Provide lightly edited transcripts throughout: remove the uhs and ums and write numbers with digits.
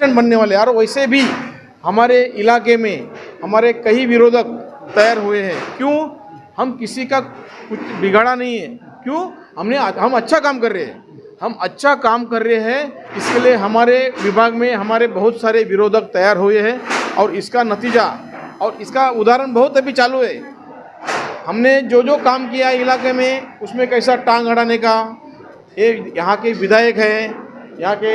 बनने वाले। और वैसे भी हमारे इलाके में हमारे कई विरोधक तैयार हुए हैं। क्यों? हम किसी का कुछ बिगाड़ा नहीं है। क्यों? हम अच्छा काम कर रहे हैं। हम अच्छा काम कर रहे हैं, इसके लिए हमारे विभाग में हमारे बहुत सारे विरोधक तैयार हुए हैं। और इसका नतीजा और इसका उदाहरण बहुत अभी चालू है। हमने जो काम किया इलाके में, उसमें कैसा टांग अड़ाने का, ये यहाँ के विधायक हैं, यहाँ के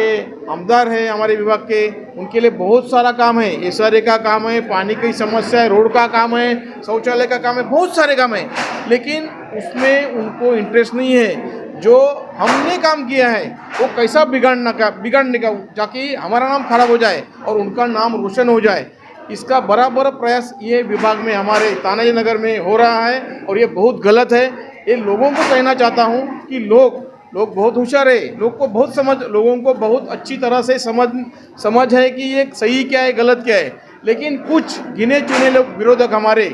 आमदार हैं हमारे विभाग के, उनके लिए बहुत सारा काम है। एसआरए का काम है, पानी की समस्या है, रोड का काम है, शौचालय का काम है, बहुत सारे काम है। लेकिन उसमें उनको इंटरेस्ट नहीं है। जो हमने काम किया है वो कैसा बिगाड़ने का ताकि हमारा नाम खराब हो जाए और उनका नाम रोशन हो जाए, इसका बराबर प्रयास ये विभाग में हमारे तानाजी नगर में हो रहा है। और ये बहुत गलत है। ये लोगों को कहना चाहता हूँ कि लोग बहुत होशियार है, लोगों को बहुत अच्छी तरह से समझ है कि ये सही क्या है, गलत क्या है। लेकिन कुछ गिने चुने लोग विरोधक हमारे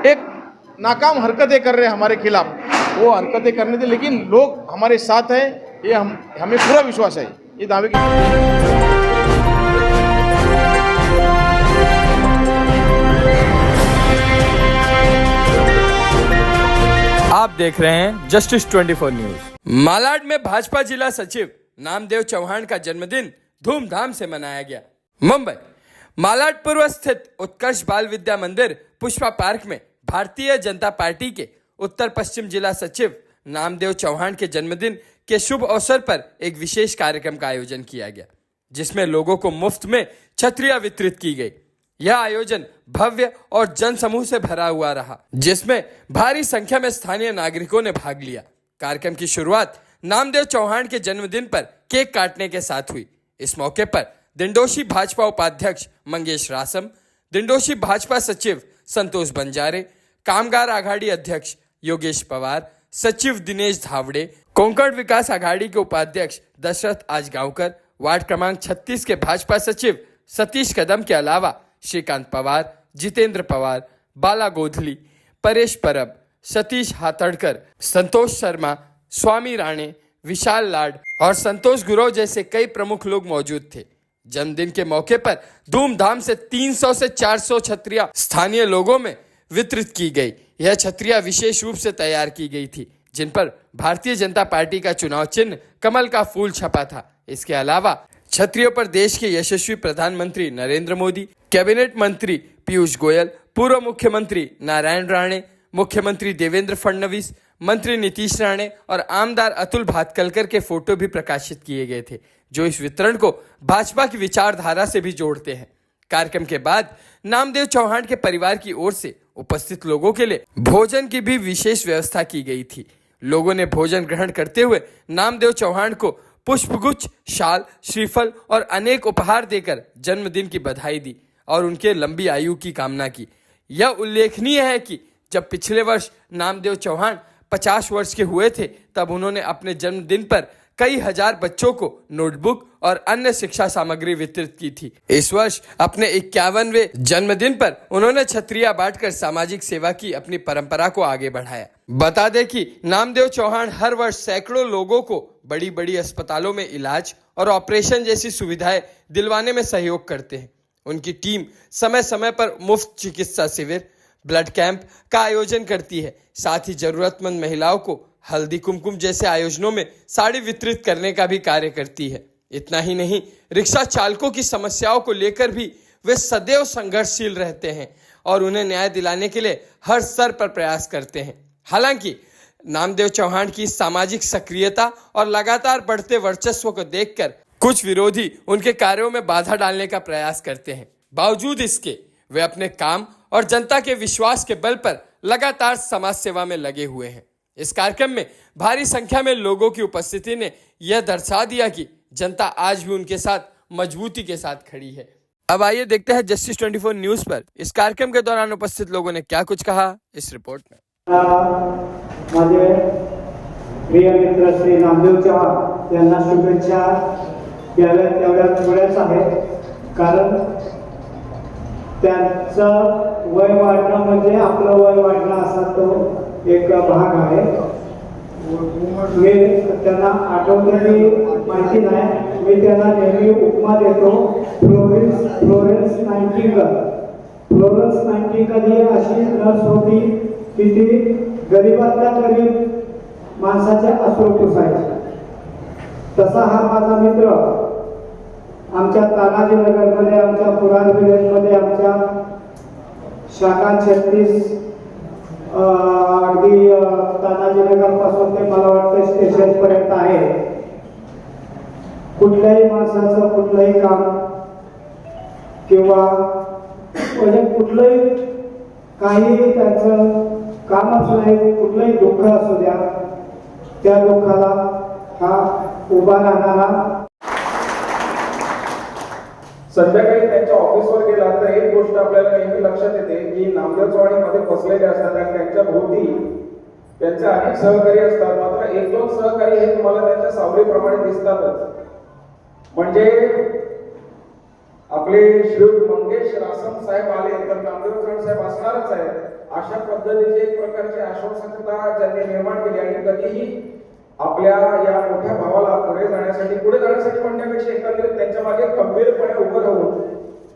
एक नाकाम हरकतें कर रहे हैं हमारे खिलाफ। वो हरकतें करने थे, लेकिन लोग हमारे साथ हैं, ये हमें पूरा विश्वास है। ये दावे की आप देख रहे हैं जस्टिस 24 न्यूज। मालाड में भाजपा जिला सचिव नामदेव चौहान का जन्मदिन धूमधाम से मनाया गया। मुंबई मालाड पूर्व स्थित उत्कर्ष बाल विद्या मंदिर पुष्पा पार्क में भारतीय जनता पार्टी के उत्तर पश्चिम जिला सचिव नामदेव चौहान के जन्मदिन के शुभ अवसर पर एक विशेष कार्यक्रम का आयोजन किया गया, जिसमें लोगों को मुफ्त में छतरियां वितरित की गई। यह आयोजन भव्य और जनसमूह से भरा हुआ रहा, जिसमें भारी संख्या में स्थानीय नागरिकों ने भाग लिया। कार्यक्रम की शुरुआत नामदेव चौहान के जन्मदिन पर केक काटने के साथ हुई। इस मौके पर दिंडोशी भाजपा उपाध्यक्ष मंगेश रासम, दिंडोशी भाजपा सचिव संतोष बंजारे, कामगार आघाड़ी अध्यक्ष योगेश पवार, सचिव दिनेश धावड़े, कोंकण विकास आघाड़ी के उपाध्यक्ष दशरथ आजगांवकर, वार्ड क्रमांक 36 के भाजपा सचिव सतीश कदम के अलावा श्रीकांत पवार, जितेंद्र पवार, बाला गोधली, परेश परब, सतीश हाथड़कर, संतोष शर्मा, स्वामी राणे, विशाल लाड और संतोष गुरव जैसे कई प्रमुख लोग मौजूद थे। जन्मदिन के मौके पर धूमधाम से 300 से 400 छतरियां स्थानीय लोगों में वितरित की गई। यह छतरियां विशेष रूप से तैयार की गई थी, जिन पर भारतीय जनता पार्टी का चुनाव चिन्ह कमल का फूल छपा था। इसके अलावा छतरियों पर देश के यशस्वी प्रधानमंत्री नरेंद्र मोदी, कैबिनेट मंत्री पीयूष गोयल, पूर्व मुख्यमंत्री नारायण राणे, मुख्यमंत्री देवेंद्र फडणवीस, मंत्री नीतीश राणे और आमदार अतुल भातखलकर के फोटो भी प्रकाशित किए गए थे, जो इस वितरण को भाजपा की विचारधारा से भी जोड़ते हैं। कार्यक्रम के बाद नामदेव चौहान के परिवार की ओर से उपस्थित लोगों के लिए भोजन की भी विशेष व्यवस्था की गई थी। लोगों ने भोजन ग्रहण करते हुए नामदेव चौहान को पुष्पगुच्छ, शाल, श्रीफल और अनेक उपहार देकर जन्मदिन की बधाई दी और उनके लंबी आयु की कामना की। यह उल्लेखनीय है कि जब पिछले वर्ष नामदेव चौहान 50 वर्ष के हुए थे, तब उन्होंने अपने जन्मदिन पर कई हजार बच्चों को नोटबुक और अन्य शिक्षा सामग्री वितरित की थी। इस वर्ष अपने 51वें जन्मदिन पर उन्होंने छतरियां बांटकर सामाजिक सेवा की अपनी परंपरा को आगे बढ़ाया। बता दें कि नामदेव चौहान हर वर्ष सैकड़ों लोगों को बड़ी बड़ी अस्पतालों में इलाज और ऑपरेशन जैसी सुविधाएं दिलवाने में सहयोग करते हैं। उनकी टीम समय समय पर मुफ्त चिकित्सा शिविर, ब्लड कैंप का आयोजन करती है। साथ ही जरूरतमंद महिलाओं को हल्दी कुमकुम जैसे आयोजनों में साड़ी वितरित करने का भी कार्य करती है। इतना ही नहीं, रिक्शा चालकों की समस्याओं को लेकर भी वे सदैव संघर्षशील रहते हैं और उन्हें न्याय दिलाने के लिए हर स्तर पर प्रयास करते हैं। हालांकि नामदेव चौहान की सामाजिक सक्रियता और लगातार बढ़ते वर्चस्व को देखकर कुछ विरोधी उनके कार्यों में बाधा डालने का प्रयास करते हैं। बावजूद इसके वे अपने काम और जनता के विश्वास के बल पर लगातार समाज सेवा में लगे हुए हैं। इस कार्यक्रम में भारी संख्या में लोगों की उपस्थिति ने यह दर्शा दिया कि जनता आज भी उनके साथ मजबूती के साथ खड़ी है। अब आइए देखते हैं जस्टिस 24 न्यूज पर इस कार्यक्रम के दौरान उपस्थित लोगों ने क्या कुछ कहा इस रिपोर्ट में। माझे प्रिय मित्र श्री नामदेव चौहान यांना शुभेच्छा द्याव्यात तेवढ्या थोड्याच आहेत, कारण त्यांचं वय वाढणं म्हणजे आपलं वय वाढणं असा तो एक भाग आहे। मी त्यांना आठवतही माहिती नाही, मी त्यांना नेहमी उपमा देतो, फ्लोरेन्स नाइटिंगेल ही अशी नर्स होती की ती गरीबातल्या गरीब माणसाचे अश्रू पुसायची. तसा हा माझा मित्र आमच्या तानाजी नगरमध्ये, आमच्या पुराण विलेजमध्ये, आमच्या शाखा 36 अगदी तानाजी नगर पासून ते मला वाटतं स्टेशन पर्यंत आहे. कुठल्याही माणसाचं कुठलंही काम किंवा म्हणजे कुठलंही काही त्याचं कामच नाही, कुठलंही दुःख असू द्या, त्या दुःखाला हा उभा राहणारा. संध्याकाळी त्यांच्या ऑफिसवर गेला तर एक गोष्ट आपल्याला नेहमी लक्षात येते की नामदेव चव्हाणीमध्ये फसलेले असतात आणि त्यांच्या भोवती त्यांचे अनेक सहकारी असतात. मात्र एक दोन सहकारी हे तुम्हाला त्यांच्या सावलीप्रमाणे दिसतातच. म्हणजे आपले श्री मंगेश रासम साहेब आले तर नामदेव चव्हाण साहेब असणारच आहे, अशा पद्धतीची एक प्रकारची आश्वासकता ज्यांनी निर्माण केली. आणि कधीही आपल्या या मोठ्या भावाला पुढे जाण्यासाठी म्हणण्यापेक्षा एकंदरीत त्यांच्या मागे खंबीरपणे उभं राहून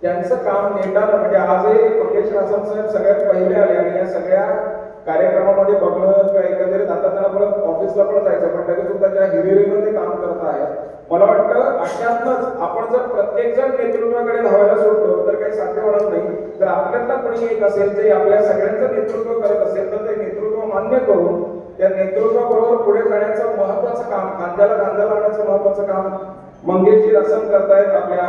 त्यांचं काम नेटानं, म्हणजे आजही मंगेश रासम साहेब सगळ्यात पहिले आले आणि या सगळ्या कार्यक्रमामध्ये बघणं किंवा एकंदरीत आता त्यांना परत ऑफिसला पण जायचं, पण तरी सुद्धा त्या हिरिरीनं ते काम करत आहे. मला वाटतं अशातच आपण जर प्रत्येक जण नेतृत्वाकडे धावायला सोडलो तर काही साध्य होणार नाही. जर आपल्यातला कोणी एक असेल ते आपल्या सगळ्यांचं नेतृत्व करत असेल तर ते नेतृत्व मान्य करून त्या नेतृत्वाबरोबर पुढे जाण्याचं महत्वाचं काम, खांद्याला खांदा लावण्याचं महत्वाचं काम मंगेशजी रासम करतायत. आपल्या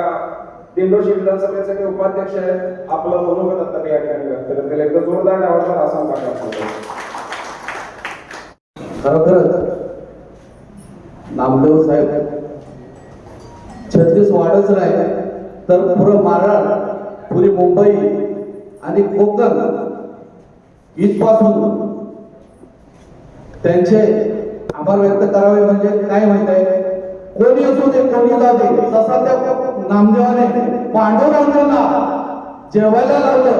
दिंडोशी विधानसभेचे ते उपाध्यक्ष आहेत. आपलं मनोगत आता या ठिकाणी व्यक्त करतील. एकदा जोरदार डावाचा रासम काका. खरोखरच नामदेव साहेब 36 वाढच राहिले तर पुरं महाराष्ट्र, पुरी मुंबई आणि कोकण इथपासून त्यांचे आभार व्यक्त करावे. म्हणजे काय माहित आहे, कोणी असू दे कोणी जाऊ दे, जसा त्या नामदेवाने पांडुरंगाला जेवायला लावलं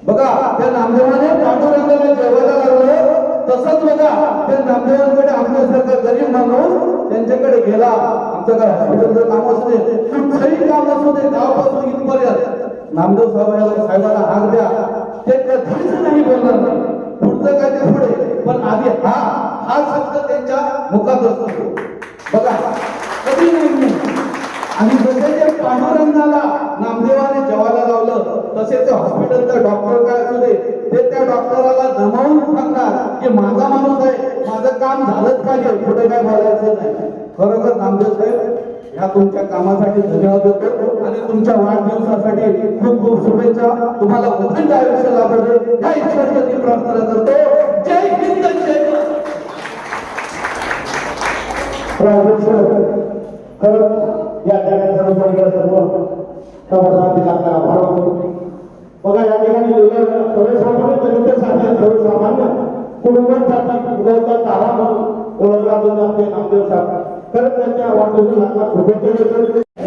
बघा, त्या नामदेवाने पांडुरंगाला जेवायला लावलं, तसंच बघा त्या नामदेवांकडे आपल्यासारखा गरीब माणूस त्यांच्याकडे गेला. आमच्याकडे हॉस्पिटलचं काम असू दे, कुठलंही काम असू दे, गावापासून इथपर्यंत नामदेव साहेबांना हाक द्या, ते कधीच नाही बोलणार नाही. पुढचं काय ते पुढे, पण आधी हा शब्द त्यांच्या मुखात असतो बघा, कधी नाही. आणि जसे ते पांडुरंगाला नामदेवाने जेवायला लावलं, तसे ते हॉस्पिटलचा डॉक्टर काय असू दे, ते त्या डॉक्टराला दमावून सांगणार की माझा माणूस आहे, माझं काम झालंच पाहिजे, पुढे काय बोलायचं नाही. खरोखर नामदेव साहेब ह्या तुमच्या कामासाठी धन्यवाद देतो आणि तुमच्या वाढदिवसासाठी खूप खूप शुभेच्छा. तुम्हाला उदंड आयुष्य लाभू दे या ईश्वराची प्रार्थना करतो. जय हिंद, जय या ठिकाणी सर्व बघा, या ठिकाणी सर्वसामान्य कुटुंबांसाठी तारा म्हणून ओळखला जातो ते नामदेव साहेब. खरंच त्यांच्या वाढदिवसाला शुभेच्छा.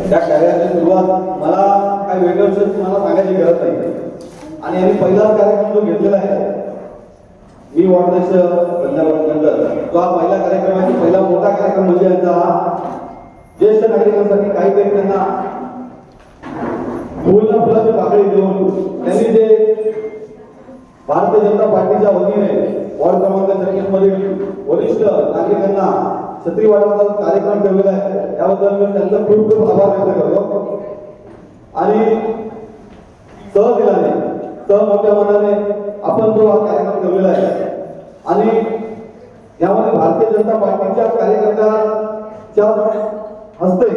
त्या कार्याची सुरुवात मला काय वेगळं विषय तुम्हाला सांगायची गरज नाही. आणि आम्ही पहिलाच कार्यक्रम जो घेतलेला आहे, मी वाढदिवस संध्याकाळनंतर तो हा पहिला कार्यक्रम आहे. पहिला मोठा कार्यक्रम म्हणजे यांचा ज्येष्ठ नागरिकांसाठी काहीतरी त्यांना फुलाची पाकळी देऊन त्यांनी जे भारतीय जनता पार्टीच्या वतीने वॉर्ड क्रमांक 36 मधील वरिष्ठ नागरिकांना छत्री वाटपाचा कार्यक्रम ठेवलेला आहे, त्याबद्दल मी त्यांचा खूप खूप आभार व्यक्त करतो. आणि मोठ्या मनाने आपण जो हा कार्यक्रम ठेवलेला आहे आणि यामध्ये भारतीय जनता पार्टीच्या कार्यकर्त्याच्या हस्ते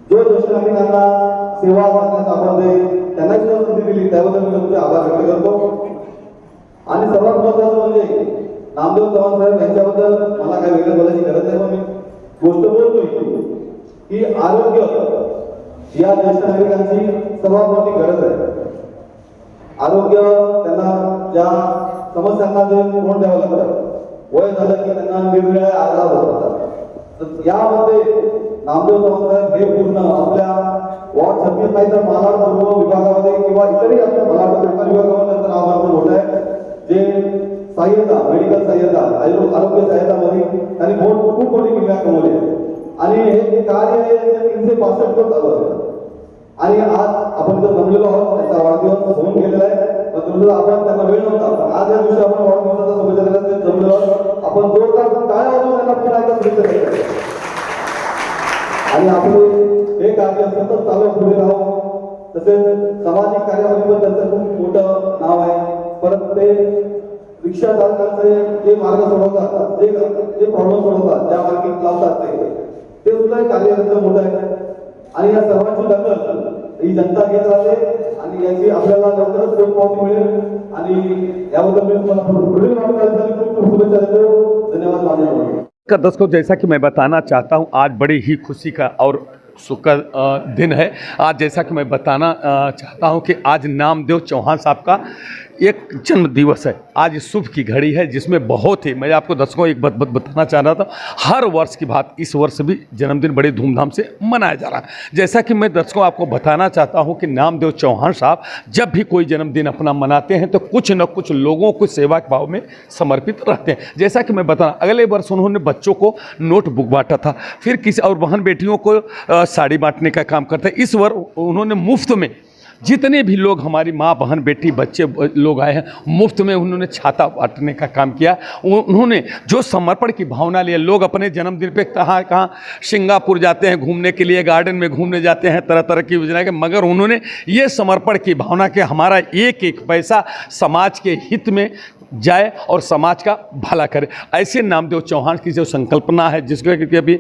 जो ज्येष्ठ नागरिकांना सेवा करण्याचा आपण त्यांना सुद्धा संधी दिली, त्याबद्दल मी तुमचे आभार व्यक्त करतो. आणि सर्वात महत्वाचं म्हणजे नामदेव चव्हाण साहेब यांच्याबद्दल मला काही वेगळं बोलायची गरज नाही, पण मी गोष्ट बोलतोय की आरोग्य या ज्येष्ठ नागरिकांची सर्वात मोठी गरज आहे. आरोग्य त्यांना ज्या समस्यांना तोंड द्यावं लागतं, वय झालं की त्यांना वेगवेगळ्या आजार होतात. तर यामध्ये नामदेव चव्हाण साहेब हे पूर्ण आपल्या वॉर्ड 36 नाही तर मालाड पूर्व विभागामध्ये किंवा इतरही आपल्या मालाड कोकण विभागामध्ये त्यांचं नाव भरपूर मोठं आहे. जे सहाय्यता, मेडिकल सहाय्यता, आरोग्य सहाय्यतामध्ये त्यांनी खूप मोठी भूमिका कमवली आहे. आणि हे कार्य हे 362 वर चालू आहे. आणि आज आपण इथं जमलेलो आहोत. त्याचा वाढदिवस होऊन गेलेला आहे, पण तुमचा आपण त्यांना वेळ नव्हता, पण आज या दिवशी आपण वाढदिवसाचा शुभेच्छा देण्यासाठी जमलेलो आहोत. आपण जोरदार टाळ्या वाजवून त्यांना पुन्हा एकदा शुभेच्छा द्यायच्या. आणि आपले हे कार्य सतत चालू पुढे राहू. तसेच सामाजिक कार्यामध्ये पण त्यांचं खूप मोठं नाव आहे. परत ते रिक्षा चालकांचे जे मार्ग सोडवतात, जे प्रॉब्लेम सोडवतात, ज्या मार्गी लावतात ते सुद्धा एक कार्य त्यांचं मोठं आहे. आणि या सर्वांची दखल ही जनता घेत राहते आणि याची आपल्याला लवकरच पोचपावती मिळेल. आणि याबद्दल मी तुम्हाला पुढील वाटचालीसाठी खूप खूप शुभेच्छा देतो. धन्यवाद. माझ्या दर्शकों, जैसा कि मैं बताना चाहता हूं, आज बड़ी ही खुशी का और सुख का दिन है। आज जैसा कि मैं बताना चाहता हूं कि आज नामदेव चौहान साहब का एक जन्म दिवस है। आज शुभ की घड़ी है, जिसमें बहुत ही, मैं आपको दर्शकों एक बात बताना चाह रहा था, हर वर्ष की बात इस वर्ष भी जन्मदिन बड़े धूमधाम से मनाया जा रहा है। जैसा कि मैं दर्शकों आपको बताना चाहता हूं कि नामदेव चौहान साहब जब भी कोई जन्मदिन अपना मनाते हैं तो कुछ न कुछ लोगों को सेवा के भाव में समर्पित रहते हैं। जैसा कि मैं बताना, अगले वर्ष उन्होंने बच्चों को नोटबुक बांटा था, फिर किसी और बहन बेटियों को साड़ी बांटने का काम करते हैं। इस वर्ष उन्होंने मुफ्त में जितने भी लोग, हमारी माँ बहन बेटी बच्चे लोग आए हैं, मुफ्त में उन्होंने छाता बांटने का काम किया। उन्होंने जो समर्पण की भावना लिया, लोग अपने जन्मदिन पे कहाँ सिंगापुर जाते हैं घूमने के लिए, गार्डन में घूमने जाते हैं, तरह तरह की योजना के, मगर उन्होंने ये समर्पण की भावना के हमारा एक एक पैसा समाज के हित में जाए और समाज का भला करे। ऐसे नामदेव चौहान की जो संकल्पना है, जिसके अभी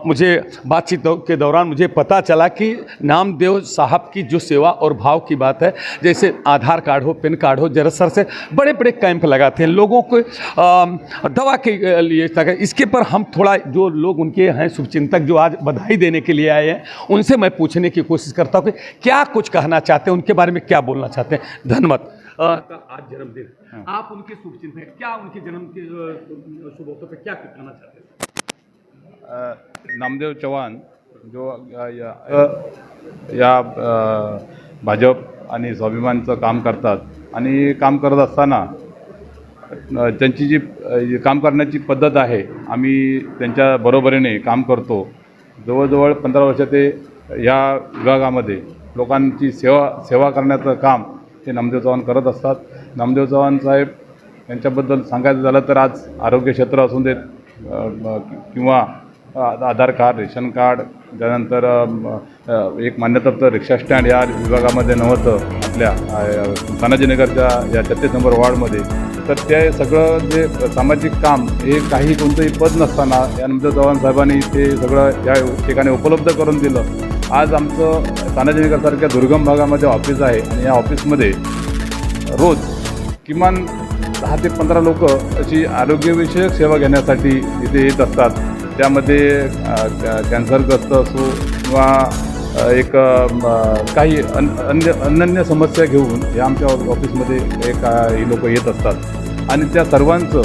मुझे बातचीत के दौरान मुझे पता चला कि नामदेव साहब की जो सेवा और भाव की बात है, जैसे आधार कार्ड हो, पैन कार्ड हो, जरसर से बड़े बड़े कैंप लगाते हैं लोगों को दवा के लिए तक। इसके पर हम थोड़ा, जो लोग उनके हैं शुभचिंतक जो आज बधाई देने के लिए आए हैं, उनसे मैं पूछने की कोशिश करता हूँ कि क्या कुछ कहना चाहते हैं, उनके बारे में क्या बोलना चाहते हैं। धन्यवाद। आज जन्मदिन, आप उनके शुभचिंतक हैं, क्या उनके जन्म के शुभ अवसर पर क्या कुछ कहना चाहते हैं। नामदेव चव्हाण जो या भाजप आणि स्वाभिमानचं काम करतात आणि काम करत असताना त्यांची जी काम करण्याची पद्धत आहे, आम्ही त्यांच्या बरोबरीने काम करतो। जवळजवळ 15 वर्ष ते या विभागामध्ये लोकांची सेवा करण्याचं काम ते नामदेव चव्हाण करत असतात। नामदेव चव्हाण साहेब यांच्याबद्दल सांगायचं झालं तर आज आरोग्य क्षेत्र असून देत किंवा आधार कार्ड, रेशन कार्ड, त्यानंतर एक मान्यताप्राप्त रिक्षा स्टँड या विभागामध्ये नव्हतं आपल्या तानाजीनगरच्या या 33 नंबर वॉर्डमध्ये, तर ते सगळं जे सामाजिक काम हे काही कोणतंही पद नसताना या नामदेव चव्हाण साहेबांनी ते सगळं या ठिकाणी उपलब्ध करून दिलं। आज आमचं तानाजीनगरसारख्या दुर्गम भागामध्ये ऑफिस आहे आणि या ऑफिसमध्ये रोज किमान 10 ते 15 लोक अशी आरोग्यविषयक सेवा घेण्यासाठी इथे येत असतात। त्यामध्ये कॅन्सरग्रस्त असो किंवा एक काही अनन्य समस्या घेऊन हे आमच्या ऑफिसमध्ये काही लोक येत असतात आणि त्या सर्वांचं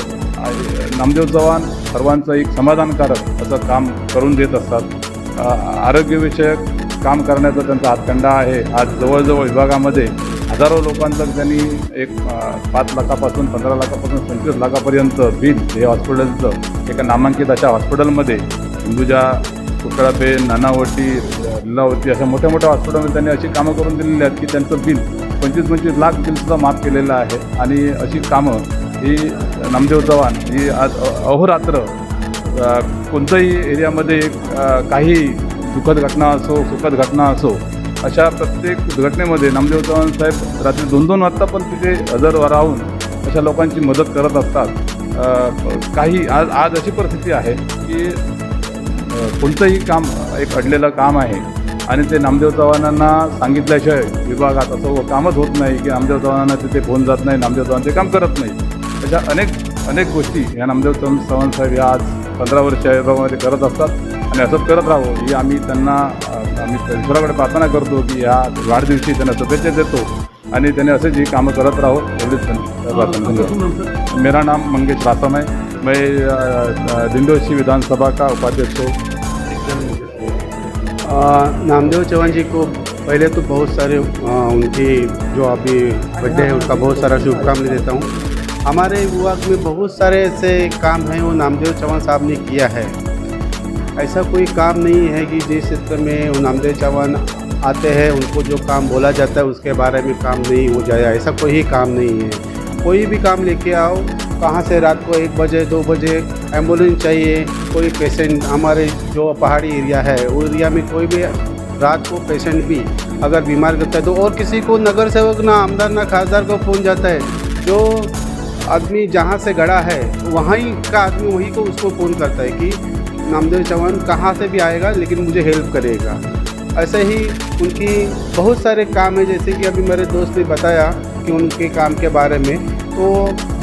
नामदेव चव्हाण सर्वांचं एक समाधानकारक असं काम करून देत असतात। आरोग्यविषयक काम करण्याचा त्यांचा हातखंडा आहे। आज जवळजवळ विभागामध्ये हजारो लोकांचं त्यांनी एक 5 लाखापासून 15 लाखापासून 25 लाखापर्यंत बिल हे हॉस्पिटलचं एका नामांकित अशा हॉस्पिटलमध्ये हिंदुजा, कुकळापेन, नानावटी, लिलावती अशा मोठ्या मोठ्या हॉस्पिटलमध्ये त्यांनी अशी कामं करून दिलेली आहेत की त्यांचं बिल 25-25 लाख बिलसुद्धा माफ केलेलं आहे। आणि अशी कामं ही नामदेव चव्हाण ही आज अहोरात्र कोणत्याही एरियामध्ये काही दुःखद घटना असो, सुखद घटना असो, अशा प्रत्येक घटनेमध्ये नामदेव चव्हाण साहेब रात्री 2-2 वाजता पण तिथे हजर राहून अशा लोकांची मदत करत असतात। काही आज अशी परिस्थिती आहे की कोणतंही काम एक अडलेलं काम आहे आणि ते नामदेव चव्हाणांना सांगितल्याशिवाय विभागात असं कामच होत नाही की नामदेव चव्हाणांना तिथे फोन जात नाही, नामदेव चव्हाण ते काम करत नाही। अशा अनेक गोष्टी या नामदेव चव्हाण साहेब या आज 15 वर्ष या विभागामध्ये करत असतात आणि असंच करत राहावं ही आम्ही ईश्वराकडे प्रार्थना करतो की या वाढदिवशी त्यांना शुभेच्छा देतो आणि त्याने असेच ही कामं करत राहो एवढीच प्रार्थना। मेरा नाम मंगेश रासम है, मैं दिंडोशी विधानसभा का उपाध्यक्ष हूँ। नामदेव चौहान जी को पहले तो बहुत सारे उनकी जो अभी बर्थडे है उसका बहुत सारा शुभकामनाएं देता हूँ। हमारे विभाग में बहुत सारे ऐसे काम हैं वो नामदेव चौहान साहब ने किया है। ऐसा कोई काम नहीं है कि जिस क्षेत्र में नामदेव चौहान आते हैं उनको जो काम बोला जाता है उसके बारे में काम नहीं हो जाए, ऐसा कोई ही काम नहीं है। कोई भी काम लेके आओ, कहाँ से रात को 1 बजे 2 बजे एम्बुलेंस चाहिए, कोई पेशेंट हमारे जो पहाड़ी एरिया है वो एरिया में कोई भी रात को पेशेंट भी अगर बीमार करता है तो और किसी को नगर सेवक ना आमदार ना खासदार को फ़ोन जाता है। जो आदमी जहाँ से गड़ा है वहीं का आदमी वहीं को उसको फ़ोन करता है कि नामदेव चौहान कहाँ से भी आएगा लेकिन मुझे हेल्प करेगा। ऐसे ही उनकी बहुत सारे काम है, जैसे कि अभी मेरे दोस्त ने बताया कि उनके काम के बारे में, तो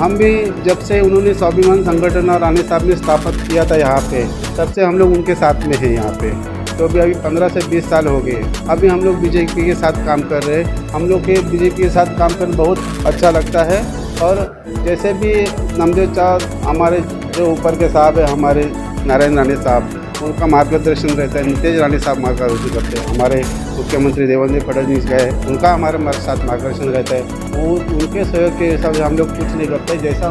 हम भी जब से उन्होंने स्वाभिमान संगठन और राणे साहब ने स्थापित किया था यहाँ पे, तब से हम लोग उनके साथ में हैं यहाँ पे। तो अभी 15 से 20 साल हो गए। अभी हम लोग बीजेपी के साथ काम कर रहे हैं। हम लोग के बीजेपी के साथ काम करना बहुत अच्छा लगता है। और जैसे भी नामदेव चौहान हमारे जो ऊपर के साहब है, हमारे नारायण राणे साहब, उनका मार्गदर्शन रहता है। नीतीश राणे साहब मार्गदर्शन करते हैं। हमारे मुख्यमंत्री देवेंद्र फडणवीस गए, उनका हमारे साथ मार्गदर्शन रहता है। वो उनके सहयोग के हिसाब से हम लोग कुछ नहीं करते, जैसा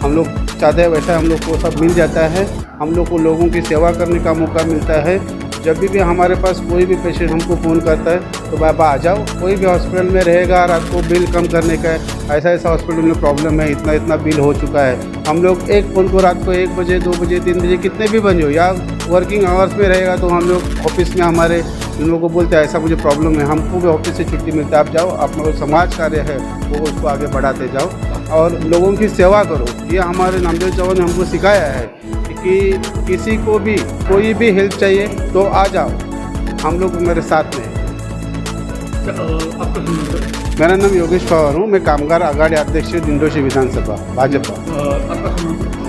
हम लोग चाहते हैं वैसा हम लोग को सब मिल जाता है। हम लोग को लोगों की सेवा करने का मौका मिलता है। जब भी हमारे पास कोई भी पेशेंट हमको फ़ोन करता है तो बाबा आ जाओ, कोई भी हॉस्पिटल में रहेगा, रात को बिल कम करने का है, ऐसा हॉस्पिटल में प्रॉब्लम है, इतना बिल हो चुका है। हम लोग एक फ़ोन को रात को 1 बजे 2 बजे 3 बजे कितने भी बजे हो या वर्किंग आवर्स में रहेगा तो हम लोग ऑफिस में हमारे उन लोगों को बोलते हैं ऐसा मुझे प्रॉब्लम है, हमको भी ऑफिस से छुट्टी मिलती है, आप जाओ, अपना जो समाज कार्य है वो उसको आगे बढ़ाते जाओ और लोगों की सेवा करो। ये हमारे नामदेव चौहान ने हमको सिखाया है कि किसी को भी कोई भी हेल्प चाहिए तो आ जाओ, हम लोग मेरे साथ में। मेरा नाम योगेश पवार हूँ, मैं कामगार आघाड़ी अध्यक्ष दिंडोशी विधानसभा भाजपा।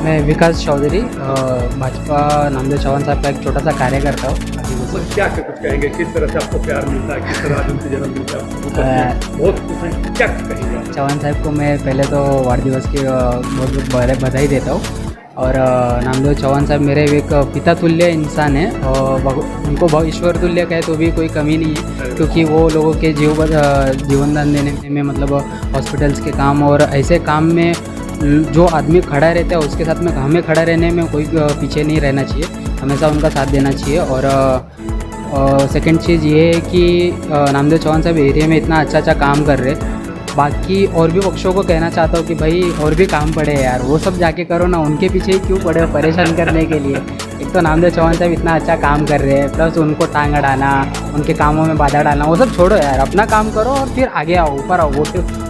मैं विकास चौधरी भाजपा नामदेव चौहान साहब का एक छोटा सा कार्यकर्ता हूँ। क्या कुछ कहेंगे, किस तरह से आपको प्यार मिलता है, किस तरह आज उनसे जन्म मिलता है, बहुत खुश हैं, क्या कहेंगे? चौहान साहब को मैं पहले तो वार दिवस की बहुत बहुत बधाई देता हूँ। और नामदेव चौहान साहब मेरे एक पिता तुल्य इंसान है और उनको ईश्वर तुल्य कहे तो भी कोई कमी नहीं है, क्योंकि वो लोगों के जीवनदान देने में मतलब हॉस्पिटल्स के काम और ऐसे काम में जो आदमी खड़ा रहता है उसके साथ में हमें खड़ा रहने में कोई पीछे नहीं रहना चाहिए, हमेशा उनका साथ देना चाहिए। और सेकंड चीज़ ये है कि नामदेव चौहान साहब एरिया में इतना अच्छा काम कर रहे हैं। बाकी और भी पक्षों को कहना चाहता हूँ कि भाई और भी काम पड़े यार, वो सब जाके करो ना, उनके पीछे ही क्यों पड़े हो परेशान करने के लिए। एक तो नामदेव चौहान साहब इतना अच्छा काम कर रहे हैं, प्लस उनको टांग अड़ाना, उनके कामों में बाधा डालना, वो सब छोड़ो यार, अपना काम करो और फिर आगे आओ, ऊपर आओ।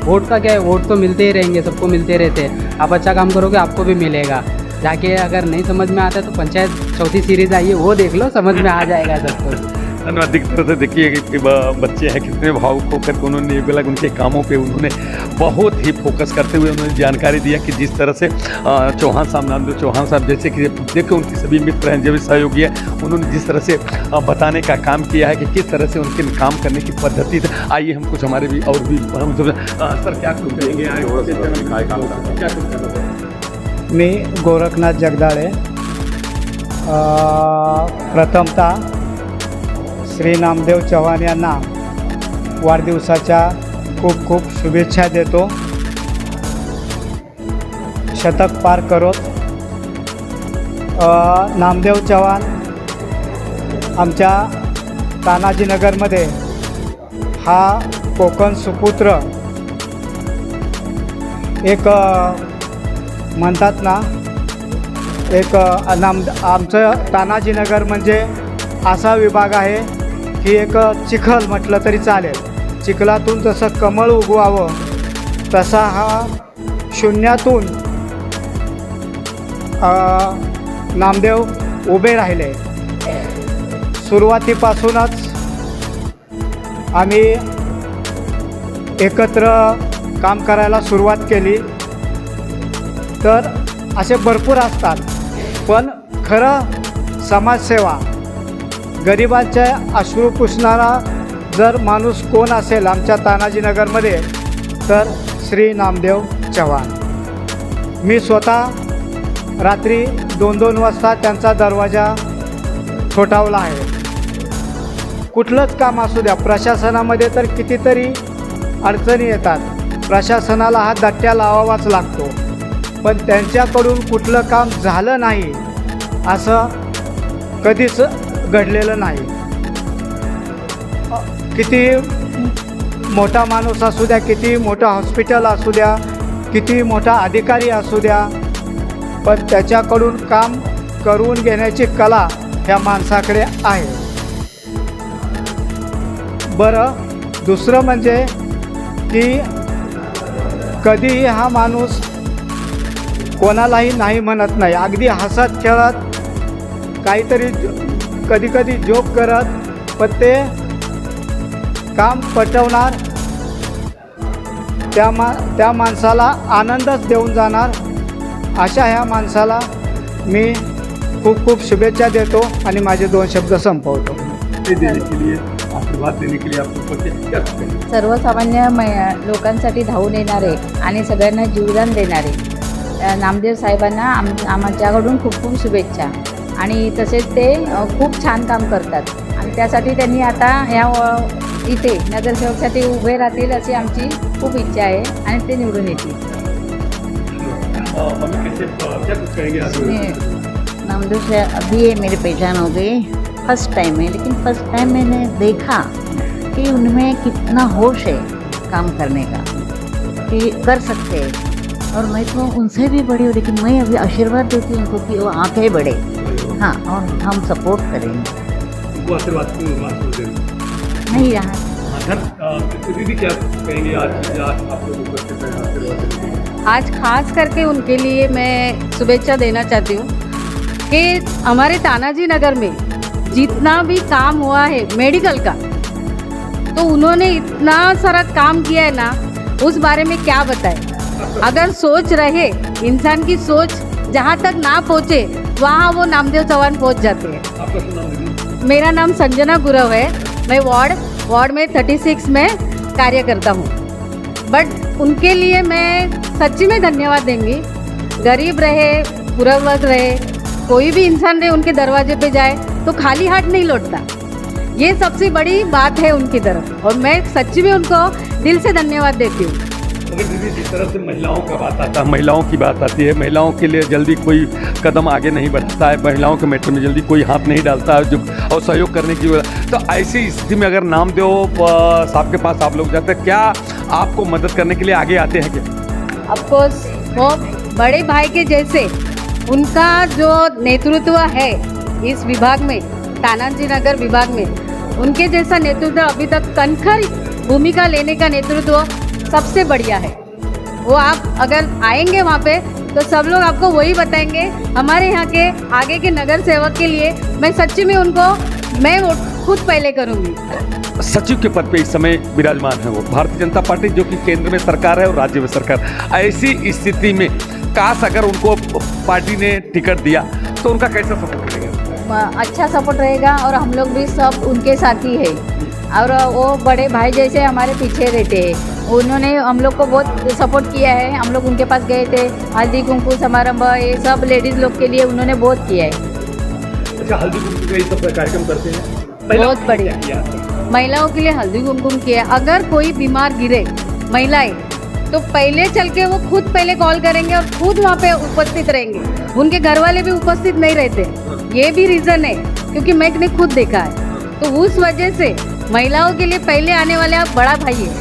वोट का क्या है, वोट तो मिलते ही रहेंगे, सबको मिलते रहते हैं। आप अच्छा काम करोगे आपको भी मिलेगा। जाके अगर नहीं समझ में आता तो पंचायत 4थी सीरीज़ आई है, वो देख लो, समझ में आ जाएगा सबको। अधिक तरह से देखिए कि बच्चे हैं कितने भावुक होकर के उन्होंने अलग उनके कामों पे उन्होंने बहुत ही फोकस करते हुए उन्होंने जानकारी दिया कि जिस तरह से चौहान साहब, नामदेव चौहान साहब जैसे कि देखो उनके सभी मित्र हैं, जो भी सहयोगी हैं, उन्होंने जिस तरह से बताने का काम किया है कि किस तरह से उनके काम करने की पद्धति। आइए हम कुछ हमारे भी और भी सर क्या कुछ कहेंगे? मी गोरखनाथ जगदाळे, प्रथमतः श्री नामदेव चौहान यांना वाढदिवसाच्या खूप खूप शुभेच्छा देतो। शतक पार करोत नामदेव चौहान आमच्या तानाजीनगरमध्ये हा कोकण सुपुत्र एक म्हणतात ना, एक आमचं तानाजीनगर म्हणजे असा विभाग आहे की एक चिखल म्हटलं तरी चालेल। चिखलातून जसं कमळ उगवावं तसा हा शून्यातून नामदेव उभे राहिले। सुरुवातीपासूनच आम्ही एकत्र काम करायला सुरुवात केली, तर असे भरपूर असतात, पण खरं समाजसेवा गरिबांचे अश्रू पुसणारा जर माणूस कोण असेल आमच्या तानाजीनगरमध्ये तर श्री नामदेव चौहान। मी स्वतः रात्री 2-2 वाजता त्यांचा दरवाजा ठोठावला आहे। कुठलंच काम असू द्या, प्रशासनामध्ये तर कितीतरी अडचणी येतात, प्रशासनाला हा धट्ट्या लावावाच लागतो, पण त्यांच्याकडून कुठलं काम झालं नाही असं कधीच घडलेलं नाही. किती मोठा माणूस असू द्या, किती मोठं हॉस्पिटल असू द्या, किती मोठा अधिकारी असू द्या, पण त्याच्याकडून काम करून घेण्याची कला ह्या माणसाकडे आहे. बरं, दुसरं म्हणजे की कधीही हा माणूस कोणालाही नाही म्हणत नाही. अगदी हसत खेळत काहीतरी कधी कधी जोक करत पण ते काम पटवणार, त्या माणसाला आनंदच देऊन जाणार. अशा ह्या माणसाला मी खूप खूप शुभेच्छा देतो आणि माझे 2 शब्द संपवतो. सर्वसामान्य लोकांसाठी धावून येणारे आणि सगळ्यांना जीवदान देणारे नामदेव साहेबांना आमच्याकडून खूप खूप शुभेच्छा. आणि तसेच ते खूप छान काम करतात आणि त्यासाठी त्यांनी आता ह्या इथे नगरसेवकसाठी उभे राहतील अशी आमची खूप इच्छा आहे आणि ते निवडून येतील. नामदेव से अभी ये मेरे पहचान हो गई, फर्स्ट टाइम है, लेकिन फर्स्ट टाइम मैंने देखा कि उनमें कितना होश है काम करने का, कि कर सकते हैं. और मैं तो उनसे भी बड़ी हूँ, लेकिन मैं अभी आशीर्वाद देती हूँ उनको कि वो आगे बढ़े. हाँ, और हम सपोर्ट करेंगे. नहीं यहाँ दीदी क्या कहेंगे आप लोग उपस्थित हैं? आज खास करके उनके लिए मैं शुभेच्छा देना चाहती हूँ कि हमारे तानाजी नगर में जितना भी काम हुआ है मेडिकल का, तो उन्होंने इतना सारा काम किया है ना, उस बारे में क्या बताएं. अगर सोच रहे, इंसान की सोच जहाँ तक ना पहुँचे वहाँ वो नामदेव चौहान पहुँच जाते हैं. आपका शुभ नाम दीदी? मेरा नाम संजना गुरव है. मैं वार्ड में 36 में कार्य करता हूँ. बट उनके लिए मैं सच्ची में धन्यवाद देंगी. गरीब रहे, पूर्ववर्ग रहे, कोई भी इंसान रहे, उनके दरवाजे पे जाए तो खाली हाथ नहीं लौटता. ये सबसे बड़ी बात है उनकी तरफ और मैं सच्ची में उनको दिल से धन्यवाद देती हूँ. मगर दीदी जिस तरह से महिलाओं का बात आता है, महिलाओं की बात आती है, महिलाओं के लिए जल्दी कोई कदम आगे नहीं बढ़ता है, महिलाओं के मैटर में जल्दी कोई हाथ नहीं डालता है जो और सहयोग करने की वजह. तो ऐसी स्थिति में अगर नामदेव साहब के पास आप लोग जाते हैं, क्या आपको मदद करने के लिए आगे आते हैं क्या? ऑफकोर्स वो बड़े भाई के जैसे उनका जो नेतृत्व है इस विभाग में, तानाजी नगर विभाग में, उनके जैसा नेतृत्व अभी तक कनखर भूमिका लेने का नेतृत्व सबसे बढ़िया है. वो आप अगर आएंगे वहाँ पे तो सब लोग आपको वही बताएंगे. हमारे यहाँ के आगे के नगर सेवक के लिए मैं सच्ची में उनको मैं वोट खुद पहले करूँगी. सचिव के पद पे इस समय विराजमान है वो भारतीय जनता पार्टी, जो कि केंद्र में सरकार है और राज्य में सरकार. ऐसी स्थिति में काश अगर उनको पार्टी ने टिकट दिया तो उनका कैसा सपोर्ट रहेगा? अच्छा सपोर्ट रहेगा और हम लोग भी सब उनके साथ ही है. और वो बड़े भाई जैसे हमारे पीछे रहते हैं. उन्होंने हम लोग को बहुत सपोर्ट किया है. हम लोग उनके पास गए थे, हल्दी कुमकुम समारंभ, ये सब लेडीज़ लोग के लिए उन्होंने बहुत किया है. अच्छा, हल्दी कुमकुम का ये सब कार्यक्रम करते हैं? बहुत बढ़िया. महिलाओं के लिए हल्दी कुमकुम किया. अगर कोई बीमार गिरे महिलाएं, तो पहले चल के वो खुद पहले कॉल करेंगे और खुद वहाँ पे उपस्थित रहेंगे. उनके घर वाले भी उपस्थित नहीं रहते. ये भी रीज़न है क्योंकि मैंने खुद देखा है. तो उस वजह से महिलाओं के लिए पहले आने वाले आप बड़ा भाई है.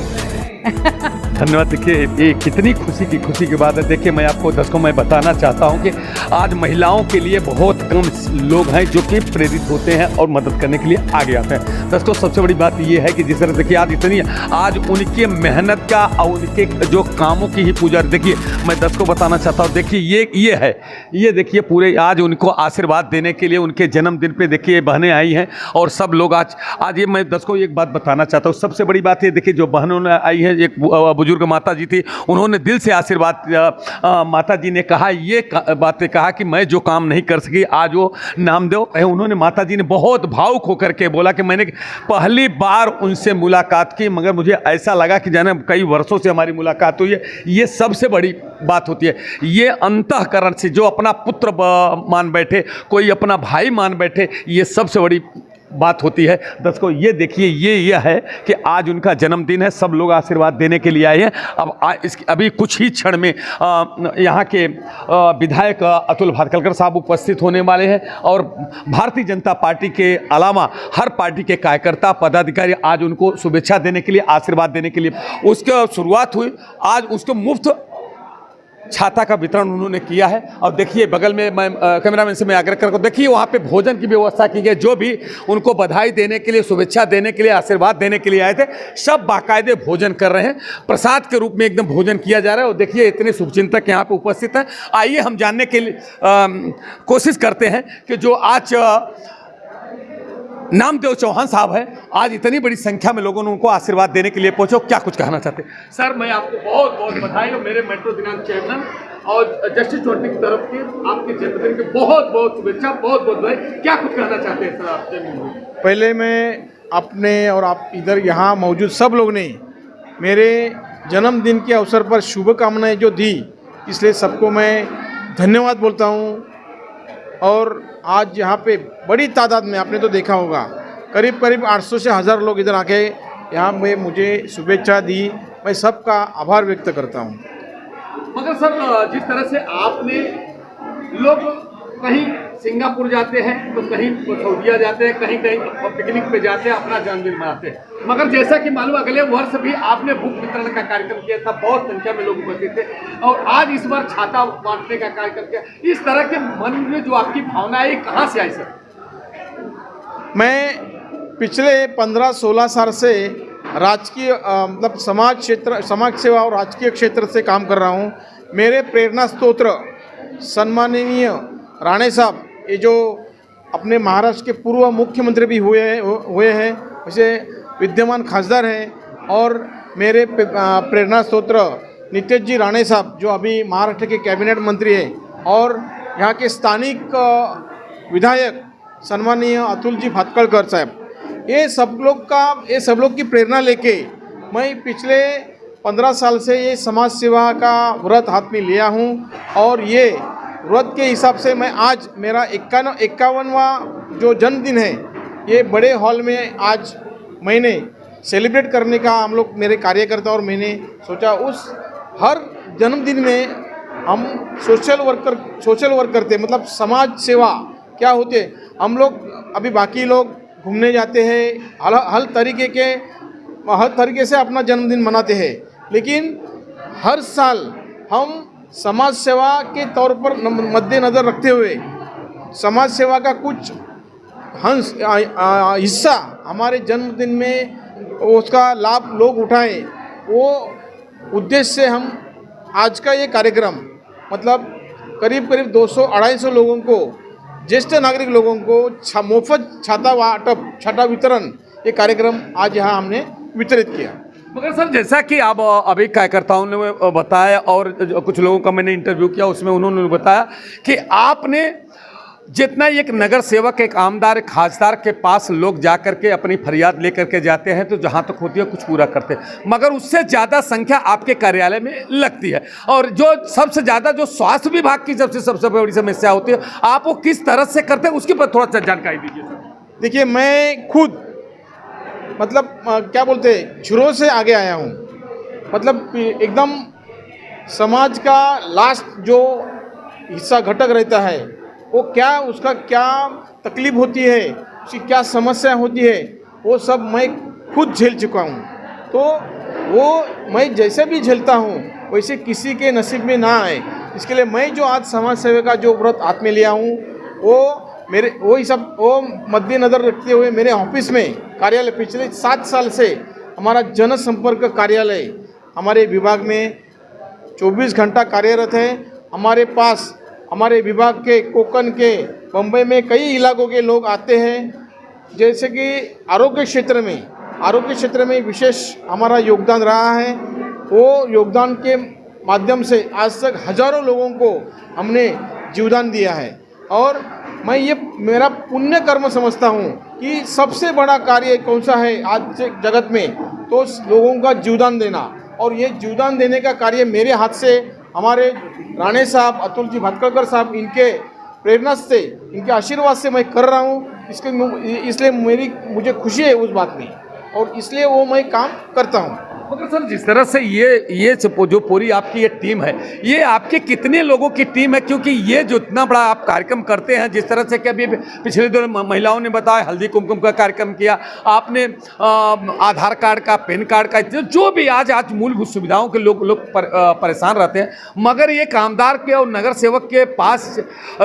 धन्यवाद. देखिए, ये कितनी खुशी की बात है. देखिए, मैं आपको दर्शकों मैं बताना चाहता हूं कि आज महिलाओं के लिए बहुत कम लोग हैं जो कि प्रेरित होते हैं और मदद करने के लिए आगे आते हैं. दोस्तों, सबसे बड़ी बात ये है कि जिस तरह देखिए आज उनके मेहनत का और उनके जो कामों की ही पूजा. देखिए, मैं दर्शकों को बताना चाहता हूँ, देखिए ये देखिए पूरे आज उनको आशीर्वाद देने के लिए उनके जन्मदिन पर देखिए बहनें आई हैं और सब लोग आज ये मैं दर्शकों एक बात बताना चाहता हूँ. सबसे बड़ी बात ये देखिए, जो बहनों ने आई है, एक बुजुर्ग माता जी थी, उन्होंने दिल से आशीर्वाद. माता जी ने कहा ये बातें कहा कि मैं जो काम नहीं कर सकी आज वो नामदेव है. उन्होंने माता जी ने बहुत भावुक होकर के बोला कि मैंने पहली बार उनसे मुलाकात की, मगर मुझे ऐसा लगा कि जाने कई वर्षों से हमारी मुलाकात हुई है. ये सबसे बड़ी बात होती है. ये अंतःकरण से जो अपना पुत्र मान बैठे, कोई अपना भाई मान बैठे, ये सबसे बड़ी बात होती है। दर्शकों ये देखिए, यह है कि आज उनका जन्मदिन है, सब लोग आशीर्वाद देने के लिए आए हैं। अब अभी कुछ ही क्षण में यहाँ के विधायक अतुल भातखलकर साहब उपस्थित होने वाले हैं और भारतीय जनता पार्टी के अलावा हर पार्टी के कार्यकर्ता पदाधिकारी आज उनको शुभेच्छा देने के लिए, आशीर्वाद देने के लिए उसकी शुरुआत हुई। आज उसको मुफ्त छाता का वितरण उन्होंने किया है। और देखिए बगल में मैं कैमरामैन से मैं आग्रह करता हूं, देखिए वहाँ पे भोजन की व्यवस्था की गई। जो भी उनको बधाई देने के लिए, शुभेच्छा देने के लिए, आशीर्वाद देने के लिए आए थे, सब बाकायदे भोजन कर रहे हैं। प्रसाद के रूप में एकदम भोजन किया जा रहा है। और देखिए इतने शुभचिंतक यहाँ पे उपस्थित हैं। आइए हम जानने के लिए कोशिश करते हैं कि जो आज नामदेव चौहान साहब है, आज इतनी बड़ी संख्या में लोगों ने उनको आशीर्वाद देने के लिए पहुंचे, क्या कुछ कहना चाहते हैं? सर मैं आपको बहुत बहुत बधाई और मेरे मेट्रो दिनांक चैनल और जस्टिस 20 की तरफ से आपके जन्मदिन की बहुत बहुत शुभेच्छा, बहुत बहुत बधाई। क्या कुछ कहना चाहते हैं सर आपसे? पहले मैं अपने और आप इधर यहाँ मौजूद सब लोग ने मेरे जन्मदिन के अवसर पर शुभकामनाएं जो दी, इसलिए सबको मैं धन्यवाद बोलता हूँ। और आज यहाँ पे बड़ी तादाद में, आपने तो देखा होगा, करीब करीब 800 से 1000 लोग इधर आके यहाँ में मुझे शुभेच्छा दी। मैं सबका आभार व्यक्त करता हूँ। मगर सर जिस तरह से आपने, लोग कहीं सिंगापुर जाते हैं तो कहीं सऊदीया जाते हैं, कहीं कहीं पिकनिक पे जाते हैं, अपना जन्मदिन मनाते हैं, मगर जैसा कि मालूम अगले वर्ष भी आपने बुक वितरण का कार्यक्रम किया था, बहुत संख्या में लोग उपस्थित थे, और आज इस बार छाता बांटने का कार्यक्रम किया। इस तरह के मन में जो आपकी भावना है, कहाँ से आई सर? मैं पिछले 15-16 साल से राजकीय मतलब समाज सेवा और राजकीय क्षेत्र से काम कर रहा हूँ। मेरे प्रेरणा स्तोत्र सम्माननीय राणे साहब, ये जो अपने महाराष्ट्र के पूर्व मुख्यमंत्री भी हुए हैं, वैसे विद्यमान खासदार हैं। और मेरे प्रेरणा स्तोत्र नितेश जी राणे साहब, जो अभी महाराष्ट्र के कैबिनेट मंत्री हैं, और यहाँ के स्थानिक विधायक सम्माननीय अतुल जी भातखलकर साहब, ये सब लोग की प्रेरणा लेके मैं पिछले 15 साल से ये समाज सेवा का व्रत हाथ में लिया हूँ। और ये व्रत के हिसाब से मैं आज मेरा 51वां जो जन्मदिन है, ये बड़े हॉल में आज मैंने सेलिब्रेट करने का, हम लोग मेरे कार्यकर्ता और मैंने सोचा, उस हर जन्मदिन में हम सोशल वर्क करते, मतलब समाज सेवा क्या होते है। हम लोग अभी बाकी लोग घूमने जाते हैं, हर तरीके से अपना जन्मदिन मनाते हैं, लेकिन हर साल हम समाज सेवा के तौर पर मद्देनज़र रखते हुए समाज सेवा का कुछ हिस्सा हमारे जन्मदिन में उसका लाभ लोग उठाएं, वो उद्देश्य से हम आज का ये कार्यक्रम, मतलब करीब 200-250 लोगों को, ज्येष्ठ नागरिक लोगों को मुफ्त छाता वितरण, ये कार्यक्रम आज यहाँ हमने वितरित किया। मगर सर जैसा कि आप अभी कार्यकर्ताओं ने बताया और कुछ लोगों का मैंने इंटरव्यू किया, उसमें उन्होंने बताया कि आपने जितना एक नगर सेवक, एक आमदार, एक खासदार के पास लोग जा करके अपनी फरियाद लेकर के जाते हैं तो जहाँ तक होती है कुछ पूरा करते हैं, मगर उससे ज़्यादा संख्या आपके कार्यालय में लगती है। और जो सबसे ज़्यादा जो स्वास्थ्य विभाग की सबसे बड़ी समस्या होती है, आप वो किस तरह से करते हैं, उसके पर थोड़ा सा जानकारी दीजिए सर। देखिए, मैं खुद मतलब क्या बोलते हैं, शुरू से आगे आया हूँ। मतलब एकदम समाज का लास्ट जो हिस्सा घटक रहता है, वो क्या, उसका क्या तकलीफ होती है, उसकी क्या समस्या होती है, वो सब मैं खुद झेल चुका हूँ। तो वो मैं जैसे भी झेलता हूँ वैसे किसी के नसीब में ना आए, इसके लिए मैं जो आज समाज सेवा का जो व्रत हाथ में लिया हूँ, वो मद्देनज़र रखते हुए मेरे ऑफिस में, कार्यालय, पिछले 7 साल से हमारा जनसंपर्क कार्यालय हमारे विभाग में 24 घंटा कार्यरत है। हमारे पास हमारे विभाग के कोकण के, बम्बई में कई इलाकों के लोग आते हैं। जैसे कि आरोग्य क्षेत्र में विशेष हमारा योगदान रहा है। वो योगदान के माध्यम से आज तक हजारों लोगों को हमने जीवदान दिया है। और मैं ये मेरा पुण्य कर्म समझता हूँ कि सबसे बड़ा कार्य कौन सा है आज के जगत में, तो लोगों का जीवदान देना। और ये जीवदान देने का कार्य मेरे हाथ से हमारे राणे साहब, अतुल जी भातखलकर साहब, इनके प्रेरणा से, इनके आशीर्वाद से मैं कर रहा हूँ। इसलिए मुझे खुशी है उस बात में, और इसलिए वो मैं काम करता हूँ। मगर सर, जिस तरह से ये जो पूरी आपकी ये टीम है, ये आपके कितने लोगों की टीम है? क्योंकि ये जो इतना बड़ा आप कार्यक्रम करते हैं, जिस तरह से कि अभी पिछले दिनों महिलाओं ने बताया हल्दी कुमकुम का कार्यक्रम किया आपने, आधार कार्ड का, पैन कार्ड का, जो भी आज मूलभूत सुविधाओं के लोग परेशान रहते हैं, मगर ये कामदार के और नगर सेवक के पास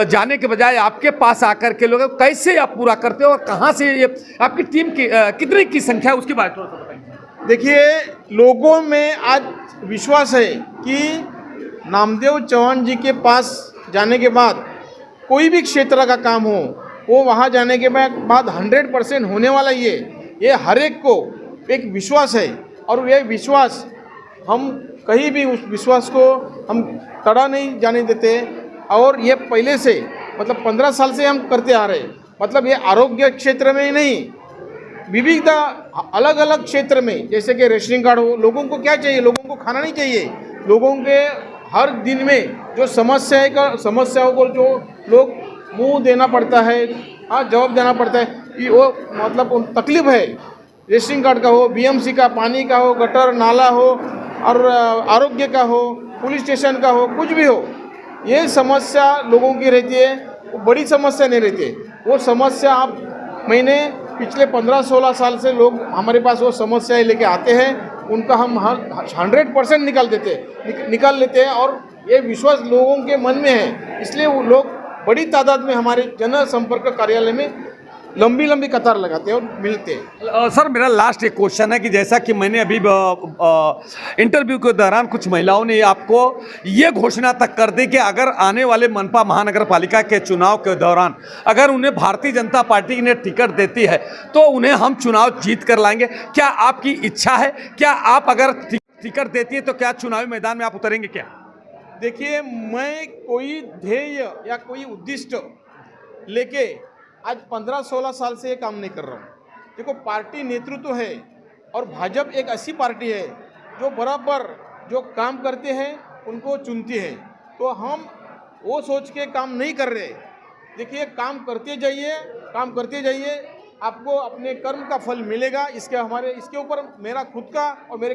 जाने के बजाय आपके पास आकर के लोग कैसे आप पूरा करते हो, और कहाँ से ये आपकी टीम की कितने की संख्या है, उसके बारे में थोड़ा सा बताइए। देखिए, लोगों में आज विश्वास है कि नामदेव चौहान जी के पास जाने के बाद कोई भी क्षेत्र का काम हो, वो वहाँ जाने के बाद 100% होने वाला ये हर एक को एक विश्वास है। और ये विश्वास हम कहीं भी उस विश्वास को हम तड़ा नहीं जाने देते। और ये पहले से मतलब 15 साल से हम करते आ रहे, मतलब ये आरोग्य क्षेत्र में ही नहीं, विविध अलग अलग क्षेत्र में, जैसे कि रेशनिंग कार्ड हो, लोगों को क्या चाहिए, लोगों को खाना नहीं चाहिए, लोगों के हर दिन में जो समस्याओं को जो लोग मुंह देना पड़ता है, जवाब देना पड़ता है, कि वो मतलब तकलीफ है, रेशनिंग कार्ड का हो, बीएमसी का, पानी का हो, गटर नाला हो, और आरोग्य का हो, पुलिस स्टेशन का हो, कुछ भी हो, ये समस्या लोगों की रहती है। वो बड़ी समस्या नहीं रहती है, वो समस्या मैंने पिछले 15-16 साल से लोग हमारे पास वो समस्याएं लेके आते हैं, उनका हम 100% निकाल लेते हैं। और ये विश्वास लोगों के मन में है, इसलिए वो लोग बड़ी तादाद में हमारे जनसंपर्क कार्यालय में लंबी कतार लगाते हैं और मिलते हैं। सर, मेरा लास्ट एक क्वेश्चन है कि जैसा कि मैंने अभी इंटरव्यू के दौरान कुछ महिलाओं ने आपको ये घोषणा तक कर दी कि अगर आने वाले मनपा महानगर पालिका के चुनाव के दौरान अगर उन्हें भारतीय जनता पार्टी ने टिकट देती है तो उन्हें हम चुनाव जीत कर लाएंगे। क्या आपकी इच्छा है? क्या आप अगर टिकट देती है तो क्या चुनावी मैदान में आप उतरेंगे क्या? देखिए, मैं कोई ध्येय या कोई उद्दिष्ट लेके आज 15-16 साल से ये काम नहीं कर रहा हूँ। देखो, पार्टी नेतृत्व है और भाजपा एक ऐसी पार्टी है जो बराबर जो काम करते हैं उनको चुनती है, तो हम वो सोच के काम नहीं कर रहे। देखिए, काम करते जाइए, आपको अपने कर्म का फल मिलेगा। इसके ऊपर मेरा खुद का और मेरे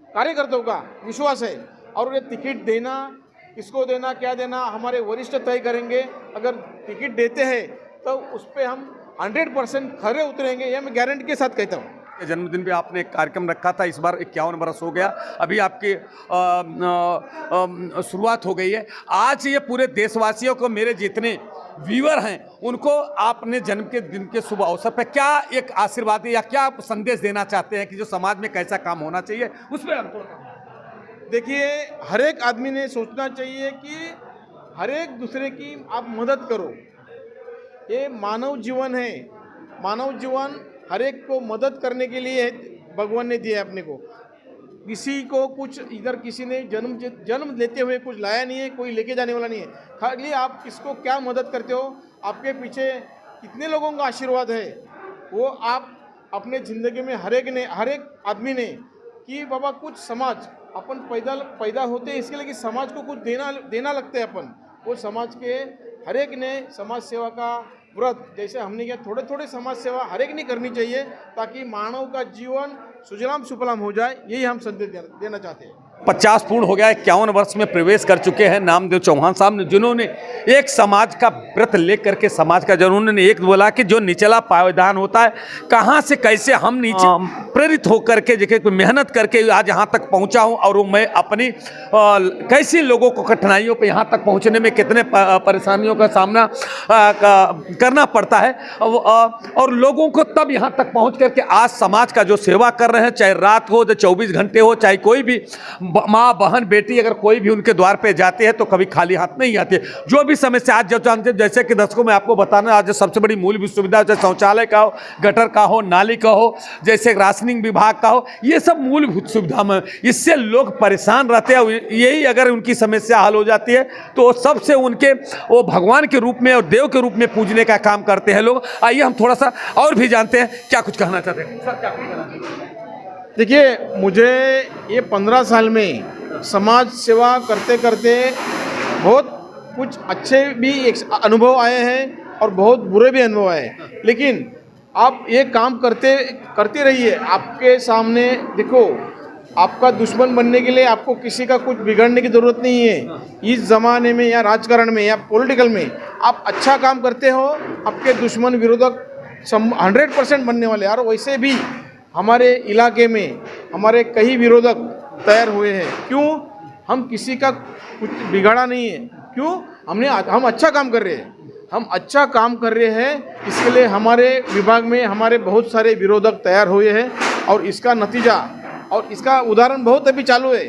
कार्यकर्ताओं का विश्वास है। और ये टिकट देना, किसको देना, क्या देना, हमारे वरिष्ठ तय करेंगे। अगर टिकट देते हैं तो उस पर हम 100% खरे उतरेंगे, ये मैं गारंटी के साथ कहता हूँ। जन्मदिन पे आपने एक कार्यक्रम रखा था, इस बार 51 बरस हो गया, अभी आपकी शुरुआत हो गई है। आज ये पूरे देशवासियों को, मेरे जितने व्यूअर हैं, उनको आपने जन्म के दिन के शुभ अवसर पर क्या एक आशीर्वाद या क्या संदेश देना चाहते हैं कि जो समाज में कैसा काम होना चाहिए, उस पर हम थोड़ा। देखिए, हर एक आदमी ने सोचना चाहिए कि हर एक दूसरे की आप मदद करो। ये मानव जीवन है, मानव जीवन हर एक को मदद करने के लिए भगवान ने दिया है अपने को। किसी को कुछ इधर किसी ने जन्म लेते हुए कुछ लाया नहीं है, कोई लेके जाने वाला नहीं है। खाली आप किसको क्या मदद करते हो, आपके पीछे कितने लोगों का आशीर्वाद है, वो आप अपने ज़िंदगी में हर एक आदमी ने कि बाबा कुछ समाज अपन पैदा होते हैं इसके लिए कि समाज को कुछ देना लगता है अपन। वो समाज के हर एक ने समाज सेवा का व्रत, जैसे हमने किया, थोड़े समाज सेवा हर एक ने करनी चाहिए ताकि मानव का जीवन सुजलाम सुफलाम हो जाए। यही हम संदेश देना चाहते हैं। 50 पूर्ण हो गया, 51 वर्ष में प्रवेश कर चुके हैं नामदेव चौहान साहब ने, जिन्होंने एक समाज का व्रत लेकर के समाज का, जिन्होंने एक बोला कि जो निचला पायदान होता है, कहाँ से कैसे हम नीचे प्रेरित होकर के देखिए मेहनत करके आज यहाँ तक पहुँचा हूँ, और मैं अपनी कैसे लोगों को कठिनाइयों पे यहाँ तक पहुँचने में कितने परेशानियों का सामना करना पड़ता है, और लोगों को तब यहाँ तक पहुँच करके आज समाज का जो सेवा कर रहे हैं, चाहे रात हो, 24 घंटे हो, चाहे कोई भी माँ बहन बेटी अगर कोई भी उनके द्वार पे जाते हैं तो कभी खाली हाथ नहीं आते। जो भी समस्या आज जब जानते, जैसे कि दर्शकों में आपको बताना, आज सबसे बड़ी मूलभूत सुविधा जैसे शौचालय का हो, गटर का हो, नाली का हो, जैसे राशनिंग विभाग का हो, ये सब मूलभूत सुविधा में इससे लोग परेशान रहते हैं। यही अगर उनकी समस्या हल हो जाती है तो सबसे उनके वो भगवान के रूप में और देव के रूप में पूजने का काम करते हैं लोग। आइए हम थोड़ा सा और भी जानते हैं क्या कुछ कहना चाहते हैं। सर, क्या कुछ कहना चाहते हैं? देखिए, मुझे ये 15 साल में समाज सेवा करते करते बहुत कुछ अच्छे भी अनुभव आए हैं और बहुत बुरे भी अनुभव आए हैं, लेकिन आप ये काम करते रहिए। आपके सामने देखो, आपका दुश्मन बनने के लिए आपको किसी का कुछ बिगड़ने की ज़रूरत नहीं है। इस ज़माने में या राजकारण में या पॉलिटिकल में आप अच्छा काम करते हो, आपके दुश्मन विरोधक 100% बनने वाले। और वैसे भी हमारे इलाके में हमारे कई विरोधक तैयार हुए हैं। क्यों? हम किसी का कुछ बिगाड़ा नहीं है। क्यों? हम अच्छा काम कर रहे हैं। हम अच्छा काम कर रहे हैं, इसके लिए हमारे विभाग में हमारे बहुत सारे विरोधक तैयार हुए हैं। और इसका नतीजा और इसका उदाहरण बहुत अभी चालू है।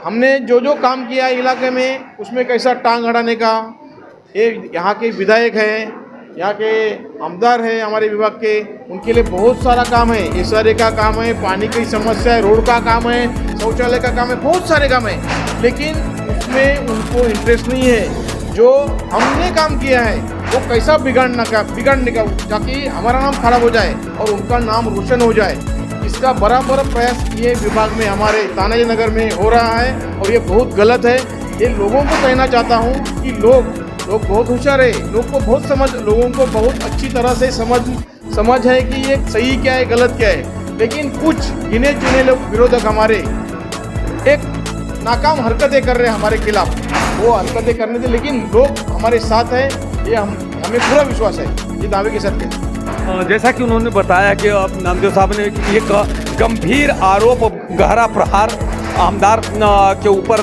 हमने जो काम किया इलाके में, उसमें कैसा टांग अड़ाने का, ये यहाँ के विधायक हैं, यहाँ के आमदार हैं हमारे विभाग के, उनके लिए बहुत सारा काम है। एसआरए का काम है, पानी की समस्या है, रोड का काम है, शौचालय का काम है, बहुत सारे काम है, लेकिन उसमें उनको इंटरेस्ट नहीं है। जो हमने काम किया है वो कैसा बिगाड़ने का, ताकि हमारा नाम खराब हो जाए और उनका नाम रोशन हो जाए, इसका बराबर प्रयास ये विभाग में हमारे तानाजी नगर में हो रहा है। और ये बहुत गलत है। ये लोगों को कहना चाहता हूँ कि लोग बहुत होशियार है, लोगों को बहुत अच्छी तरह से समझ है कि ये सही क्या है, गलत क्या है। लेकिन कुछ गिने चुने लोग विरोधक हमारे एक नाकाम हरकतें कर रहे हैं हमारे खिलाफ। वो हरकतें करने थे, लेकिन लोग हमारे साथ हैं, ये हमें पूरा विश्वास है, ये दावे के साथ कहते। जैसा कि उन्होंने बताया कि नामदेव साहब ने एक गंभीर आरोप, गहरा प्रहार आमदार के ऊपर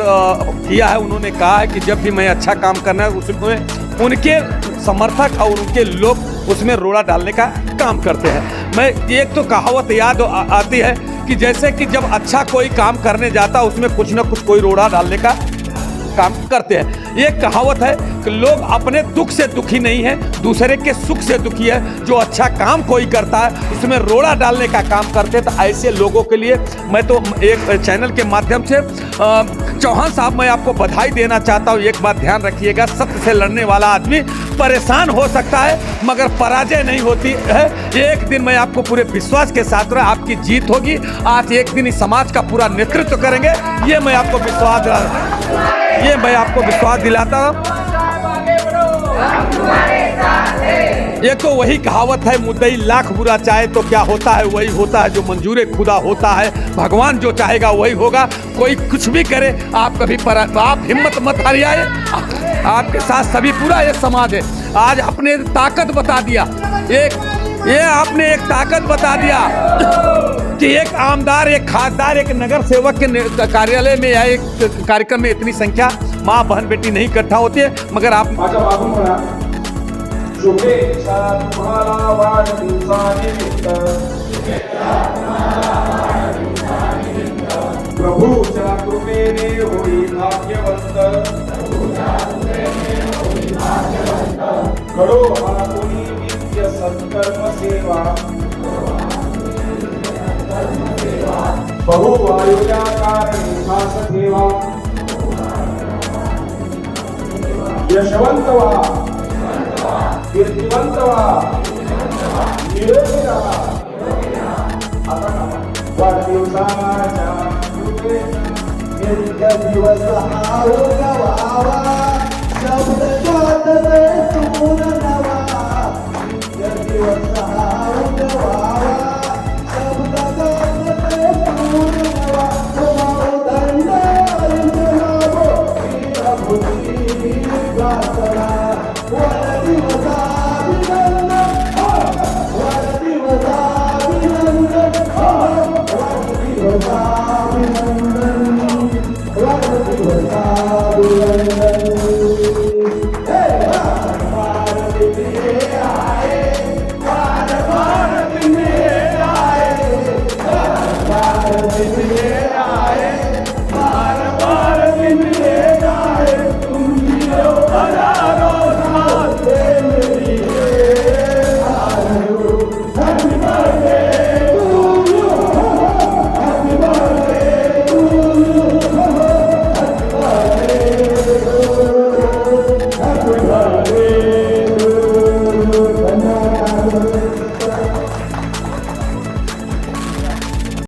किया है। उन्होंने कहा है कि जब भी मैं अच्छा काम करना है, उसमें उनके समर्थक और उनके लोग उसमें रोड़ा डालने का काम करते हैं। मैं एक तो कहावत याद आती है कि जैसे कि जब अच्छा कोई काम करने जाता, उसमें कुछ ना कुछ कोई रोड़ा डालने का काम करते हैं। ये कहावत है कि लोग अपने दुख से दुखी नहीं है, दूसरे के सुख से दुखी है। जो अच्छा काम कोई करता है उसमें रोड़ा डालने का काम करते हैं। तो ऐसे लोगों के लिए मैं तो एक चैनल के माध्यम से चौहान साहब, मैं आपको बधाई देना चाहता हूँ। एक बात ध्यान रखिएगा, सत्य से लड़ने वाला आदमी परेशान हो सकता है मगर पराजय नहीं होती है। एक दिन मैं आपको पूरे विश्वास के साथ रहा, आपकी जीत होगी। आज एक दिन इस समाज का पूरा नेतृत्व करेंगे, ये मैं आपको विश्वास दिलाता हूँ। ये तो वही कहावत है, मुद्दई लाख बुरा चाहे तो क्या होता है वही होता है, जो मंजूर खुदा होता है। भगवान जो चाहेगा वही होगा। कोई कुछ भी करे, आप कभी आप हिम्मत मत हारिए। आपके साथ सभी पूरा ये समाज है। आज आपने ताकत बता दिया, आपने एक ताकत बता दिया कि एक आमदार, एक खासदार, एक नगर सेवक के कार्यालय में या एक कार्यक्रम में इतनी संख्या माँ बहन बेटी नहीं इकट्ठा होती है, मगर आप प्रभूच्या कृपेने होई भाग्यवंत, घडो मला कोणी नित्य सत्कर्म सेवा, बहुवायुच्या कारणे खास ठेवा, यशवंत व्हा, कीर्तिवंत व्हा, निरोगी राहा। आता वाढदिवसाच्या एक दिवस हा उगवावा, शब्द जातले सुमून नवा। एक दिवस हा उगवावा, शब्द जातले सुमून नवा। तुम्हारो दंड इंद्रावो, वीरभूती गातला। वाढदिवसा अभिनंदन, वाढदिवसा अभिनंदन, वाढदिवसा